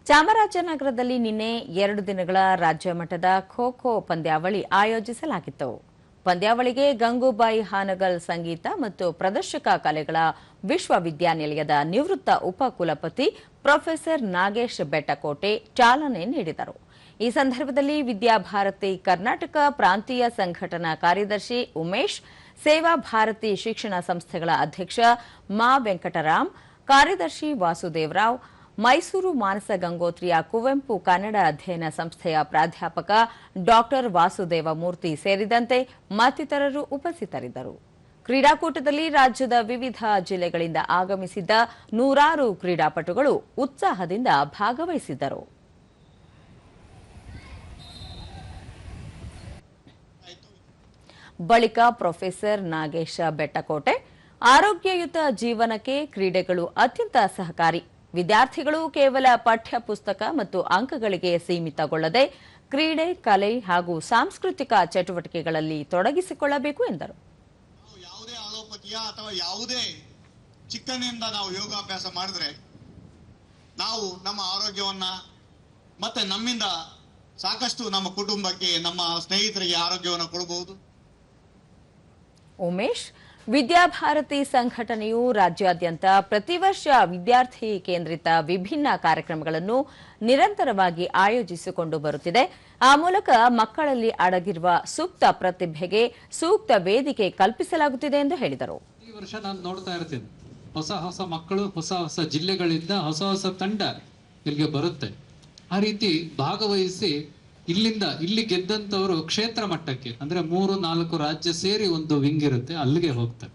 ಚಾಮರಾಜನಗರದಲ್ಲಿ ನಿನ್ನೆ 2 ದಿನಗಳ ರಾಜ್ಯ ಮಟ್ಟದ ಖೋ ಖೋ ಪಂದ್ಯಾವಳಿ ಆಯೋಜಿಸಲಾಗಿತ್ತು. ಪಂದ್ಯಾವಳಿಗೆ ಗಂಗೂಬಾಯಿ ಹಾನಗಲ್ ಸಂಗೀತ ಮತ್ತು ಪ್ರದರ್ಶಕ ಕಲೆಗಳ ವಿಶ್ವವಿದ್ಯಾನಿಲಯದ ನಿವೃತ್ತ ಉಪಕುಲಪತಿ ಪ್ರೊಫೆಸರ್ ನಾಗೇಶ್ ಬೆಟ್ಟಕೋಟೆ ಚಾಲನೆ ನೀಡಿದರು. ಈ ಸಂದರ್ಭದಲ್ಲಿ ವಿದ್ಯಾಭಾರತಿ ಕರ್ನಾಟಕ ಪ್ರಾಂತೀಯ ಸಂಘಟನಾ ಕಾರ್ಯದರ್ಶಿ ಉಮೇಶ್, ಸೇವಾ ಭಾರತಿ ಶಿಕ್ಷಣ ಸಂಸ್ಥೆಗಳ ಅಧ್ಯಕ್ಷ ಮಾ ವೆಂಕಟರಾಮ್, ಕಾರ್ಯದರ್ಶಿ ವಾಸುದೇವರಾವ್, ಮೈಸೂರು ಮಾನಸ ಗಂಗೋತ್ರಿಯ ಕುವೆಂಪು ಕನ್ನಡ ಅಧ್ಯಯನ ಸಂಸ್ಥೆಯ ಪ್ರಾಧ್ಯಾಪಕ ಡಾಕ್ಟರ್ ವಾಸುದೇವ ಮೂರ್ತಿ ಸೇರಿದಂತೆ ಮತ್ತಿತರರು ಉಪಸ್ಥಿತರಿದ್ದರು. ಕ್ರೀಡಾಕೂಟದಲ್ಲಿ ರಾಜ್ಯದ ವಿವಿಧ ಜಿಲ್ಲೆಗಳಿಂದ ಆಗಮಿಸಿದ್ದ ನೂರಾರು ಕ್ರೀಡಾಪಟುಗಳು ಉತ್ಸಾಹದಿಂದ ಭಾಗವಹಿಸಿದ್ದರು. ಬಳಿಕ ಪ್ರೊಫೆಸರ್ ನಾಗೇಶ ಬೆಟ್ಟಕೋಟೆ, ಆರೋಗ್ಯಯುತ ಜೀವನಕ್ಕೆ ಕ್ರೀಡೆಗಳು ಅತ್ಯಂತ ಸಹಕಾರಿ. ವಿದ್ಯಾರ್ಥಿಗಳು ಕೇವಲ ಪಠ್ಯ ಪುಸ್ತಕ ಮತ್ತು ಅಂಕಗಳಿಗೆ ಸೀಮಿತಗೊಳ್ಳದೆ ಕ್ರೀಡೆ, ಕಲೆ ಹಾಗೂ ಸಾಂಸ್ಕೃತಿಕ ಚಟುವಟಿಕೆಗಳಲ್ಲಿ ತೊಡಗಿಸಿಕೊಳ್ಳಬೇಕು ಎಂದರು. ಯಾವುದೇ ಆಲೋಪತಿಯ ಅಥವಾ ಯಾವುದೇ ಚಿಕ್ಕನಿಂದ ನಾವು ಯೋಗಾಭ್ಯಾಸ ಮಾಡಿದ್ರೆ ನಾವು ನಮ್ಮ ಆರೋಗ್ಯವನ್ನ ಮತ್ತೆ ನಮ್ಮಿಂದ ಸಾಕಷ್ಟು ನಮ್ಮ ಕುಟುಂಬಕ್ಕೆ, ನಮ್ಮ ಸ್ನೇಹಿತರಿಗೆ ಆರೋಗ್ಯವನ್ನು ಕೊಡಬಹುದು. ಉಮೇಶ್, ವಿದ್ಯಾಭಾರತಿ ಸಂಘಟನೆಯು ರಾಜ್ಯಾದ್ಯಂತ ಪ್ರತಿ ವರ್ಷ ವಿದ್ಯಾರ್ಥಿ ಕೇಂದ್ರಿತ ವಿಭಿನ್ನ ಕಾರ್ಯಕ್ರಮಗಳನ್ನು ನಿರಂತರವಾಗಿ ಆಯೋಜಿಸಿಕೊಂಡು ಬರುತ್ತಿದೆ. ಆ ಮೂಲಕ ಮಕ್ಕಳಲ್ಲಿ ಅಡಗಿರುವ ಸೂಕ್ತ ಪ್ರತಿಭೆಗೆ ಸೂಕ್ತ ವೇದಿಕೆ ಕಲ್ಪಿಸಲಾಗುತ್ತಿದೆ ಎಂದು ಹೇಳಿದರು. ಈ ವರ್ಷ ನಾನು ನೋಡ್ತಾ ಇರ್ತೀನಿ, ಹೊಸ ಹೊಸ ಮಕ್ಕಳು ಹೊಸ ಹೊಸ ಜಿಲ್ಲೆಗಳಿಂದ ಹೊಸ ಹೊಸ ತಂಡ ಇಲ್ಲಿಗೆ ಬರುತ್ತೆ. ಆ ರೀತಿ ಭಾಗವಹಿಸಿ ಇಲ್ಲಿ ಗೆದ್ದಂತವರು ಕ್ಷೇತ್ರ ಮಟ್ಟಕ್ಕೆ, ಅಂದ್ರೆ 3-4 ರಾಜ್ಯ ಸೇರಿ ಒಂದು ವಿಂಗ್ ಇರುತ್ತೆ, ಅಲ್ಲಿಗೆ ಹೋಗ್ತಾರೆ.